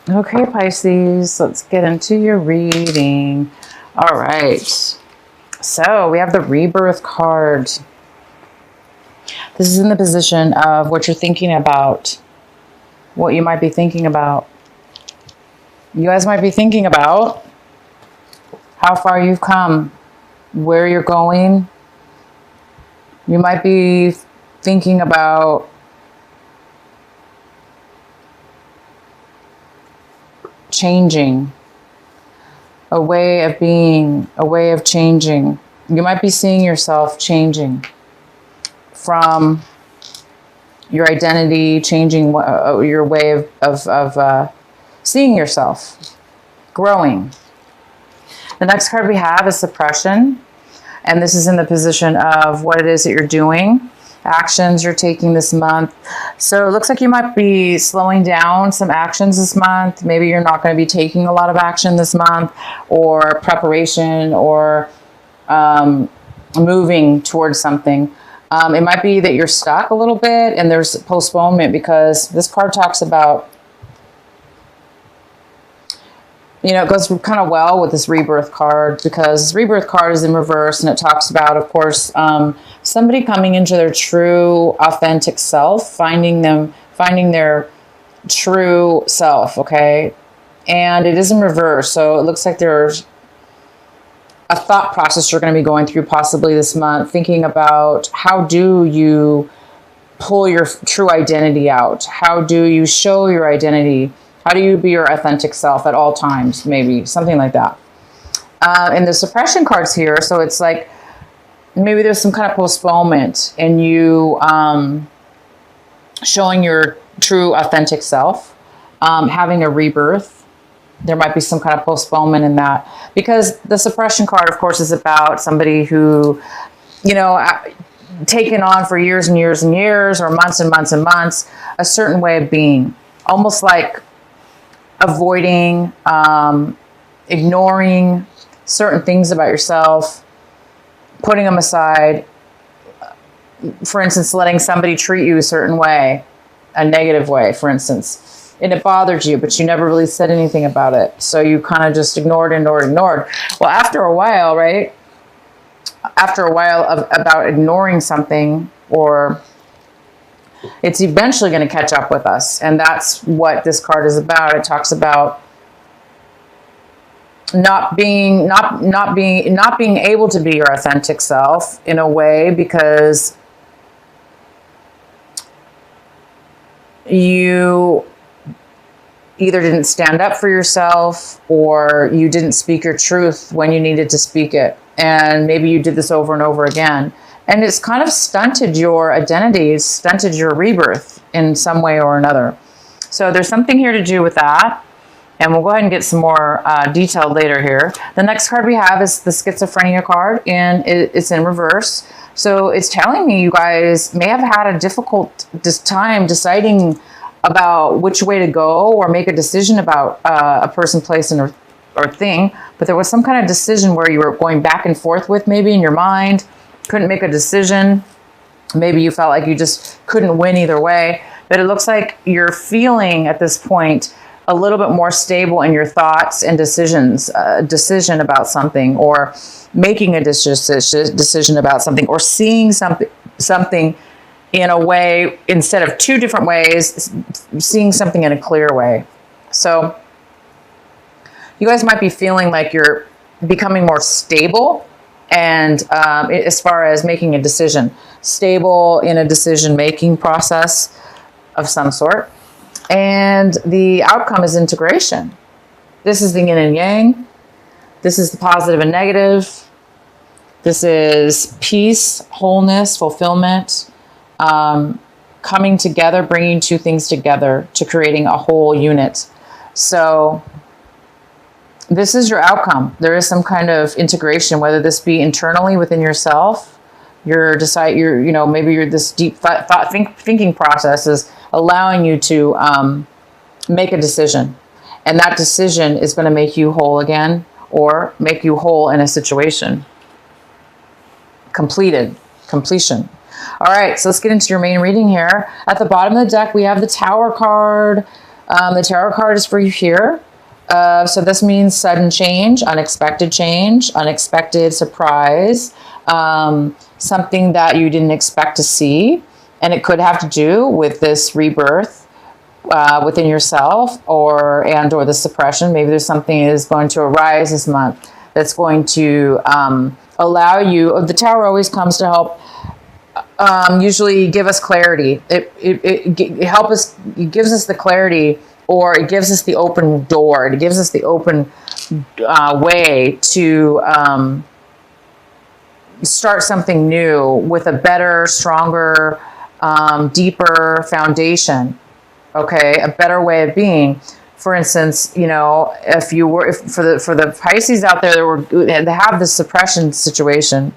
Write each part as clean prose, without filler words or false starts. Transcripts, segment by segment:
Okay, Pisces, let's get into your reading. All right. So we have the Rebirth card. This is in the position of what you're thinking about, what you might be thinking about. You guys might be thinking about how far you've come, where you're going. You might be thinking about changing, a way of being, a way of changing. You might be seeing yourself changing from your identity, changing your way of seeing yourself, growing. The next card we have is suppression. And this is in the position of what it is that you're doing, actions you're taking this month. So it looks like you might be slowing down some actions this month. Maybe you're not going to be taking a lot of action this month, or preparation, or moving towards something. It might be that you're stuck a little bit and there's postponement, because this card talks about, you know, it goes kind of well with this rebirth card, because this rebirth card is in reverse, and it talks about, of course, somebody coming into their true, authentic self, finding their true self, okay? And it is in reverse, so it looks like there's a thought process you're going to be going through possibly this month, thinking about how do you pull your true identity out? How do you show your identity? How do you be your authentic self at all times? Maybe something like that. And the suppression cards here, so it's like maybe there's some kind of postponement in you showing your true authentic self, having a rebirth. There might be some kind of postponement in that, because the suppression card, of course, is about somebody who, you know, taken on for years and years and years, or months and months and months, a certain way of being, almost like avoiding, ignoring certain things about yourself, putting them aside. For instance, letting somebody treat you a certain way, a negative way, for instance, and it bothered you, but you never really said anything about it. So you kind of just ignored. Well, after a while, right? After a while about ignoring something, or it's eventually going to catch up with us. And that's what this card is about. It talks about not being able to be your authentic self in a way, because you either didn't stand up for yourself, or you didn't speak your truth when you needed to speak it. And maybe you did this over and over again. And it's kind of stunted your identity, stunted your rebirth in some way or another. So there's something here to do with that. And we'll go ahead and get some more detail later here. The next card we have is the schizophrenia card, and it's in reverse. So it's telling me you guys may have had a difficult time deciding about which way to go, or make a decision about a person, place, or thing. But there was some kind of decision where you were going back and forth with, maybe in your mind, couldn't make a decision. Maybe you felt like you just couldn't win either way. But it looks like you're feeling at this point a little bit more stable in your thoughts and decisions, decision about something, or making a decision about something, or seeing something in a way, instead of two different ways, seeing something in a clear way. So you guys might be feeling like you're becoming more stable, and as far as making a decision, stable in a decision-making process of some sort. And the outcome is integration. This is the yin and yang. This is the positive and negative. This is peace, wholeness, fulfillment, coming together, bringing two things together to creating a whole unit. So this is your outcome. There is some kind of integration, whether this be internally within yourself, maybe this deep thinking process is allowing you to make a decision, and that decision is going to make you whole again, or make you whole in a situation. Completion. All right, so let's get into your main reading here. At the bottom of the deck, we have the Tower card. The tarot card is for you here. So this means sudden change, unexpected surprise, something that you didn't expect to see. And it could have to do with this rebirth within yourself or the suppression. Maybe there's something that is going to arise this month that's going to allow you. The Tower always comes to help usually give us clarity. It gives us the clarity, or it gives us the open door. It gives us the open way to start something new with a better, stronger, deeper foundation. Okay, a better way of being. For instance, you know, if for the Pisces out there that have this suppression situation,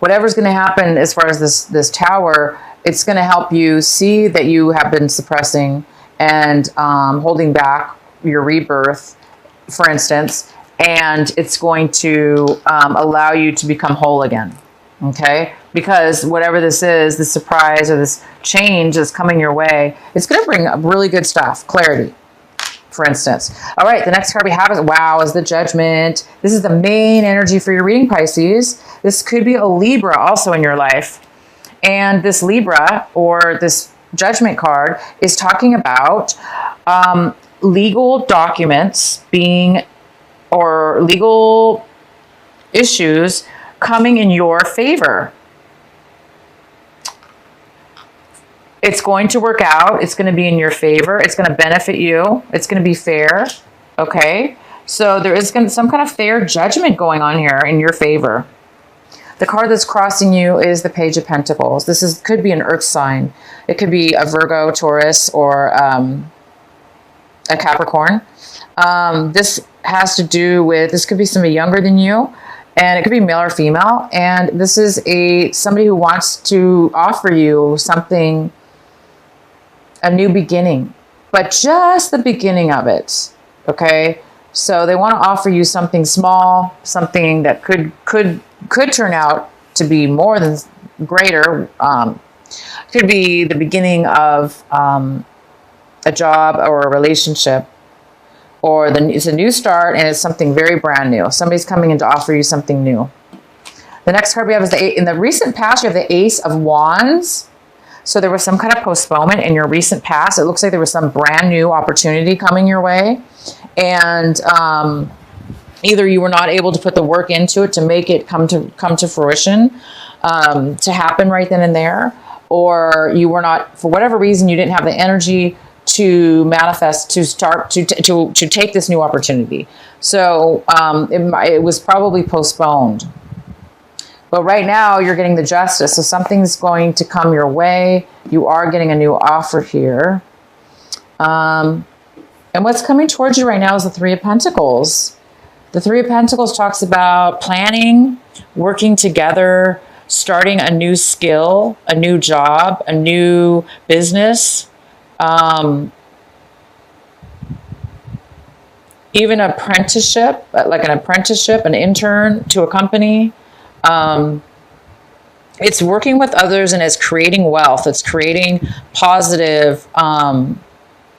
whatever's going to happen as far as this Tower, it's going to help you see that you have been suppressing and holding back your rebirth, for instance, and it's going to allow you to become whole again. Okay, because whatever this is, the surprise or this change that's coming your way, it's going to bring up really good stuff, clarity, for instance. All right, the next card we have is the Judgment. This is the main energy for your reading, Pisces. This could be a Libra also in your life. And this Libra, or this Judgment card, is talking about legal documents or legal issues coming in your favor. It's going to work out. It's going to be in your favor. It's going to benefit you. It's going to be fair. Okay. So there is some kind of fair judgment going on here in your favor. The card that's crossing you is the Page of Pentacles. Could be an earth sign. It could be a Virgo, Taurus, or a Capricorn. This has to do with, this could be somebody younger than you, and it could be male or female. And this is somebody who wants to offer you something, a new beginning, but just the beginning of it. Okay. So they want to offer you something small, something that could turn out to be more than greater. Could be the beginning of a job or a relationship, or it's a new start and it's something very brand new. Somebody's coming in to offer you something new. The next card we have is in the recent past, you have the Ace of Wands. So there was some kind of postponement in your recent past. It looks like there was some brand new opportunity coming your way. And either you were not able to put the work into it to make it come to fruition, to happen right then and there, or you were not, for whatever reason, you didn't have the energy to manifest, to start, to take this new opportunity. So it was probably postponed. But right now you're getting the Justice. So something's going to come your way. You are getting a new offer here. And what's coming towards you right now is the Three of Pentacles. The Three of Pentacles talks about planning, working together, starting a new skill, a new job, a new business, even apprenticeship, like an apprenticeship, an intern to a company. It's working with others, and it's creating wealth. It's creating positive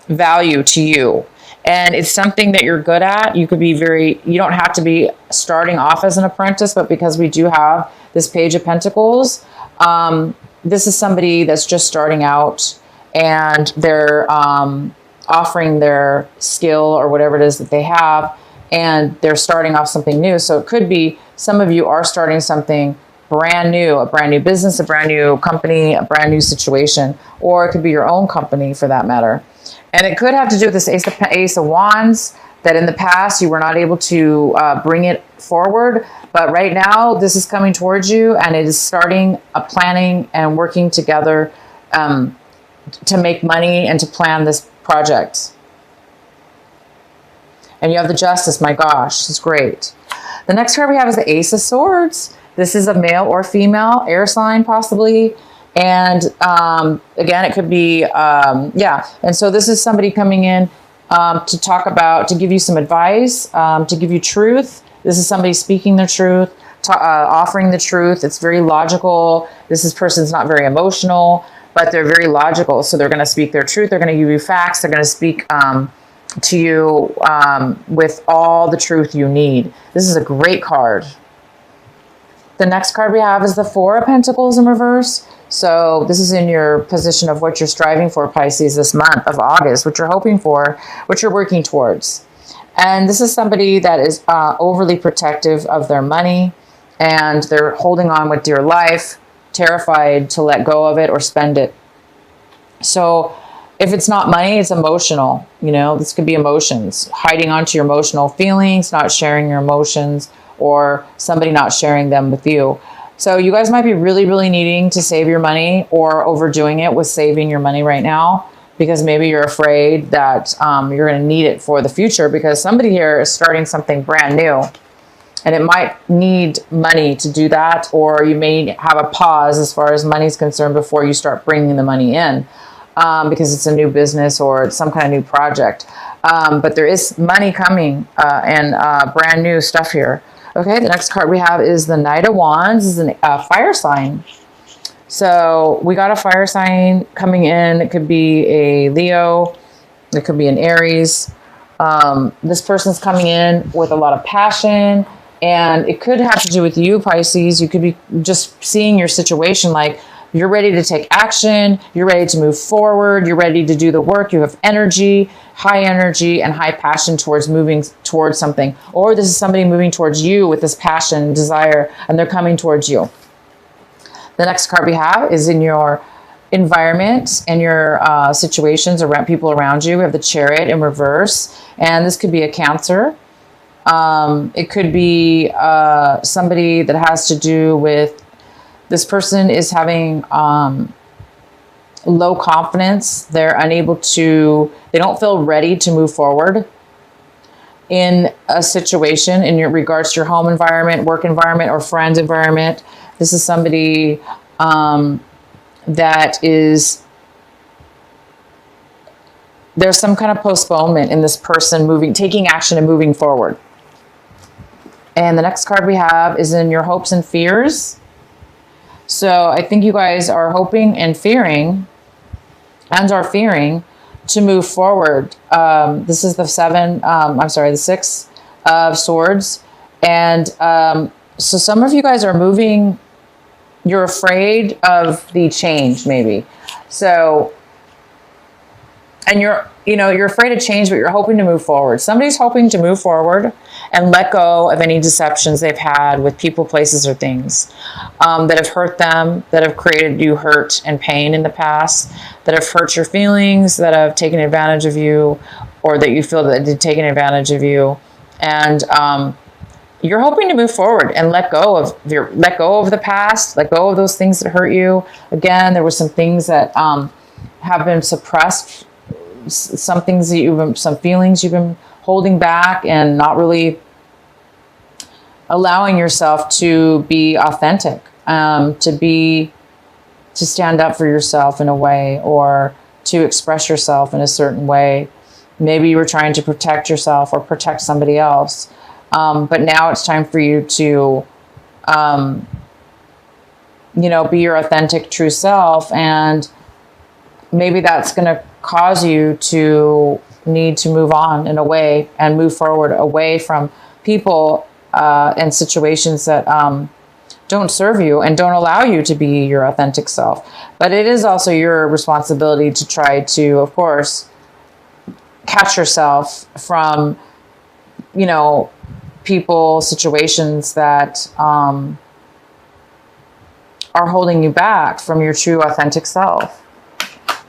value to you. And it's something that you're good at. You don't have to be starting off as an apprentice, but because we do have this Page of Pentacles, this is somebody that's just starting out, and they're offering their skill or whatever it is that they have, and they're starting off something new. So it could be some of you are starting something brand new, a brand new business, a brand new company, a brand new situation, or it could be your own company for that matter. And it could have to do with this Ace of Wands, that in the past you were not able to bring it forward. But right now this is coming towards you, and it is starting a planning and working together to make money and to plan this project. And you have the Justice. My gosh, it's great. The next card we have is the Ace of Swords. This is a male or female, air sign possibly. And again, it could be, yeah. And so this is somebody coming in to talk about, to give you some advice, to give you truth. This is somebody speaking the truth, offering the truth. It's very logical. Person's not very emotional. but they're very logical. So they're going to speak their truth. They're going to give you facts. They're going to speak to you with all the truth you need. This is a great card. The next card we have is the Four of Pentacles in reverse. So this is in your position of what you're striving for, Pisces, this month of August, what you're hoping for, what you're working towards. And this is somebody that is overly protective of their money, and they're holding on with dear life, terrified to let go of it or spend it. So if it's not money, it's emotional. You know, this could be emotions, hiding onto your emotional feelings, not sharing your emotions, or somebody not sharing them with you. So you guys might be really, really needing to save your money, or overdoing it with saving your money right now, because maybe you're afraid that you're going to need it for the future, because somebody here is starting something brand new. And it might need money to do that, or you may have a pause as far as money is concerned before you start bringing the money in, because it's a new business or it's some kind of new project. But there is money coming and brand new stuff here. Okay, the next card we have is the Knight of Wands. This is a fire sign. So we got a fire sign coming in. It could be a Leo. It could be an Aries. This person's coming in with a lot of passion. And it could have to do with you, Pisces. You could be just seeing your situation like you're ready to take action. You're ready to move forward. You're ready to do the work. You have energy, and high passion towards moving towards something. Or this is somebody moving towards you with this passion, desire, and they're coming towards you. The next card we have is in your environment and your situations around people around you. We have the Chariot in reverse. And this could be a Cancer. It could be somebody that has to do with this person is having low confidence. They're unable to, they don't feel ready to move forward in a situation in your regards to your home environment, work environment, or friend environment. This is somebody that is, there's some kind of postponement in this person taking action and moving forward. And the next card we have is in your hopes and fears. So I think you guys are hoping and fearing, to move forward. This is the the Six of Swords. And so some of you guys are moving, you're afraid of the change maybe. So, and you're afraid of change, but you're hoping to move forward. Somebody's hoping to move forward and let go of any deceptions they've had with people, places, or things that have hurt them, that have created you hurt and pain in the past, that have hurt your feelings, that have taken advantage of you, or that you feel that they've taken advantage of you. And you're hoping to move forward and let go of the past, let go of those things that hurt you. Again, there were some things that have been suppressed, some feelings you've been holding back and not really allowing yourself to be authentic, to stand up for yourself in a way, or to express yourself in a certain way. Maybe you were trying to protect yourself or protect somebody else. But now it's time for you to, be your authentic, true self. And maybe that's going to cause you to need to move on in a way and move forward away from people and situations that don't serve you and don't allow you to be your authentic self. But it is also your responsibility to try to, of course, catch yourself from, people, situations that are holding you back from your true authentic self.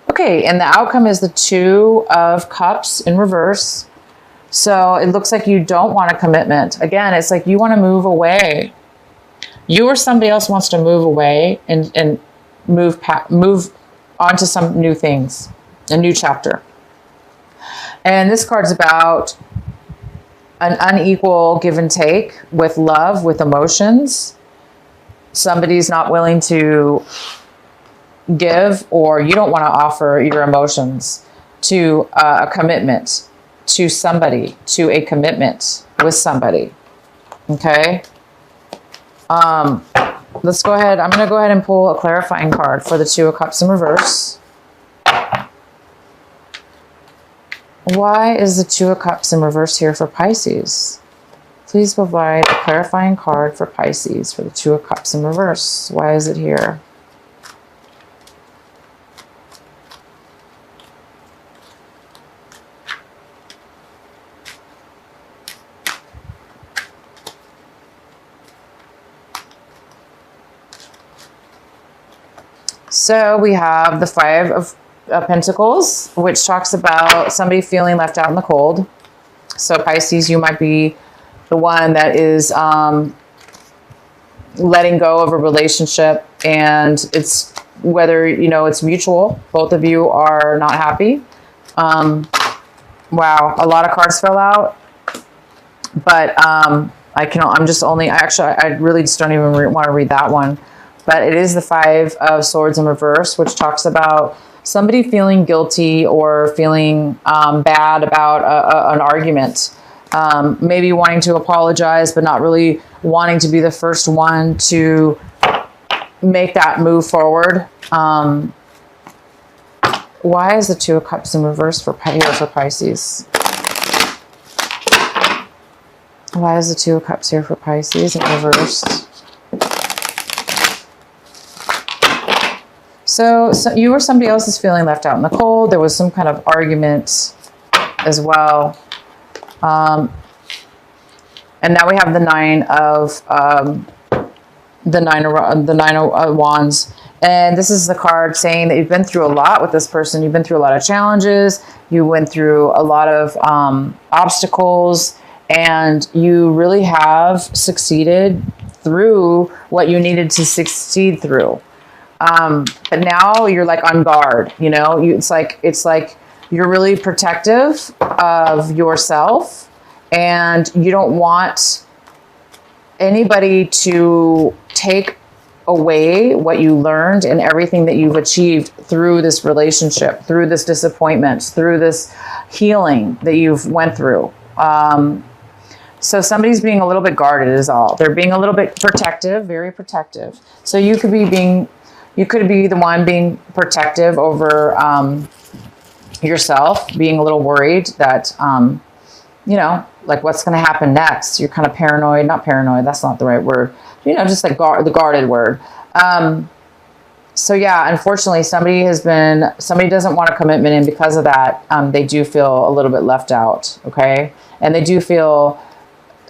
Okay, and the outcome is the Two of Cups in reverse. So it looks like you don't want a commitment. Again, it's like you want to move away. You or somebody else wants to move away and move on to some new things, a new chapter. And this card's about an unequal give and take with love, with emotions. Somebody's not willing to give, or you don't want to offer your emotions to a commitment to somebody, to a commitment with somebody. Okay. let's go ahead. I'm going to go ahead and pull a clarifying card for the Two of Cups in reverse. Why is the Two of Cups in reverse here for Pisces? Please provide a clarifying card for Pisces for the Two of Cups in reverse. Why is it here? So we have the Five of Pentacles, which talks about somebody feeling left out in the cold. So Pisces, you might be the one that is letting go of a relationship, and it's whether, you know, it's mutual. Both of you are not happy. Wow, a lot of cards fell out, but I really just don't even want to read that one. But it is the Five of Swords in reverse, which talks about somebody feeling guilty or feeling bad about an argument. Maybe wanting to apologize, but not really wanting to be the first one to make that move forward. Why is the Two of Cups in reverse for Pisces? Why is the Two of Cups here for Pisces in reverse? So you or somebody else is feeling left out in the cold. There was some kind of argument as well. And now we have the Nine of Wands. And this is the card saying that you've been through a lot with this person. You've been through a lot of challenges. You went through a lot of obstacles, and you really have succeeded through what you needed to succeed through. But now you're like on guard, you know, it's like you're really protective of yourself, and you don't want anybody to take away what you learned and everything that you've achieved through this relationship, through this disappointment, through this healing that you've went through. So somebody's being a little bit guarded is all. They're being a little bit protective, very protective. So you could be the one being protective over yourself, being a little worried that, you know, like what's going to happen next. You're kind of paranoid, not paranoid, that's not the right word. You know, just like the guarded word. So yeah, unfortunately, somebody doesn't want a commitment, and because of that, they do feel a little bit left out, okay? And they do feel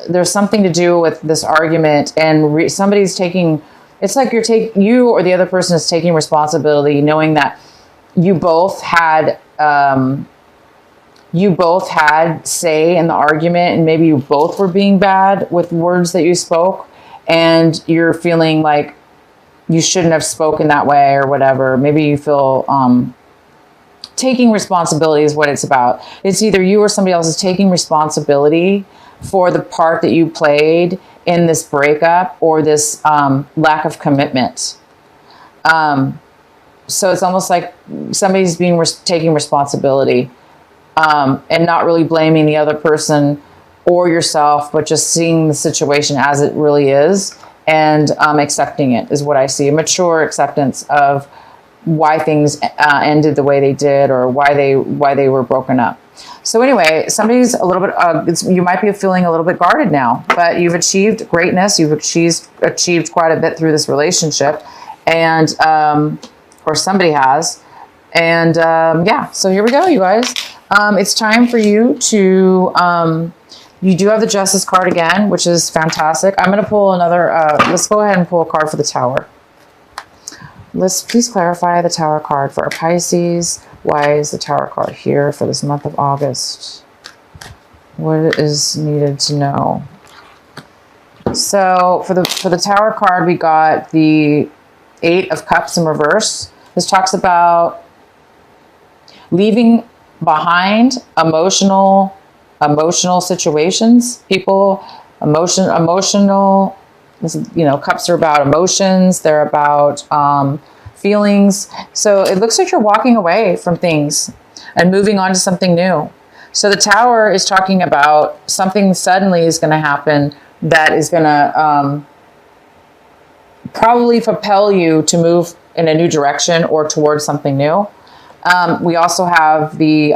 there's something to do with this argument, and somebody's taking, it's like you or the other person is taking responsibility, knowing that you both had say in the argument, and maybe you both were being bad with words that you spoke, and you're feeling like you shouldn't have spoken that way or whatever. Maybe you feel taking responsibility is what it's about. It's either you or somebody else is taking responsibility for the part that you played in this breakup or this lack of commitment. So it's almost like somebody's taking responsibility and not really blaming the other person or yourself, but just seeing the situation as it really is and accepting it is what I see. A mature acceptance of why things ended the way they did, or why they were broken up. So anyway, somebody's a little bit, you might be feeling a little bit guarded now, but you've achieved greatness. You've achieved quite a bit through this relationship, and, or somebody has. And yeah, so here we go, you guys. It's time for you to, you do have the Justice card again, which is fantastic. I'm going to pull another, let's go ahead and pull a card for the Tower. Let's please clarify the Tower card for our Pisces. Why is the Tower card here for this month of August? What is needed to know? So for the Tower card, we got the Eight of Cups in reverse. This talks about leaving behind emotional situations, people, emotional. You know, cups are about emotions. They're about feelings. So it looks like you're walking away from things and moving on to something new. So the Tower is talking about something suddenly is going to happen that is going to probably propel you to move in a new direction or towards something new. We also have the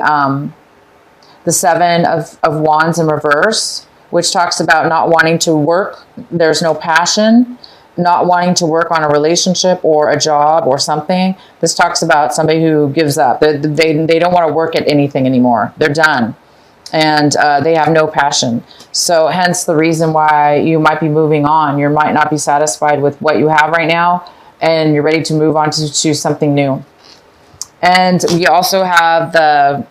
Seven of Wands in reverse, which talks about not wanting to work. There's no passion, not wanting to work on a relationship or a job or something. This talks about somebody who gives up. They don't want to work at anything anymore. They're done. And they have no passion. So hence the reason why you might be moving on. You might not be satisfied with what you have right now, and you're ready to move on to something new. And we also have the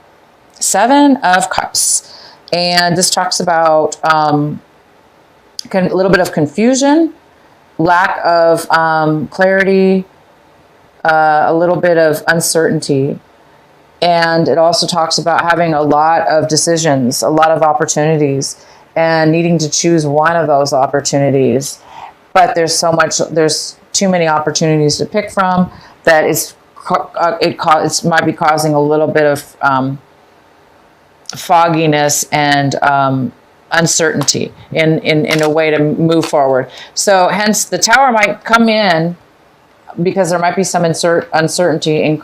Seven of Cups. And this talks about a little bit of confusion, lack of clarity, a little bit of uncertainty. And it also talks about having a lot of decisions, a lot of opportunities, and needing to choose one of those opportunities. But there's too many opportunities to pick from that it might be causing a little bit of fogginess and uncertainty in a way to move forward. So hence the Tower might come in because there might be some uncertainty and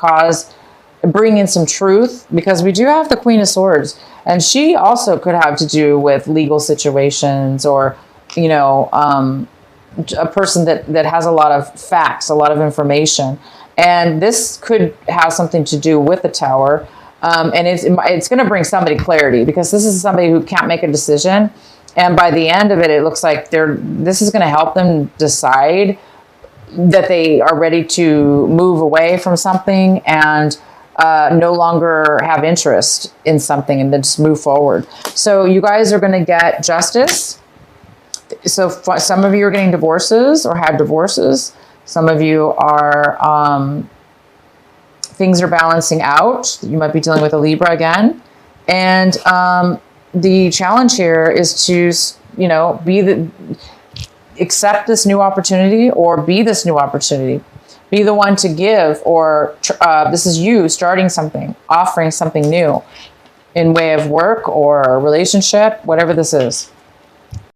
bring in some truth, because we do have the Queen of Swords, and she also could have to do with legal situations, or a person that has a lot of facts, a lot of information, and this could have something to do with the Tower. And it's going to bring somebody clarity, because this is somebody who can't make a decision, and by the end of it, it looks like this is going to help them decide that they are ready to move away from something and no longer have interest in something, and then just move forward. So you guys are going to get justice. So some of you are getting divorces or had divorces. Some of you are, things are balancing out. You might be dealing with a Libra again. And the challenge here is to, accept this new opportunity, or be this new opportunity. Be the one to give, or this is you starting something, offering something new in way of work or relationship, whatever this is.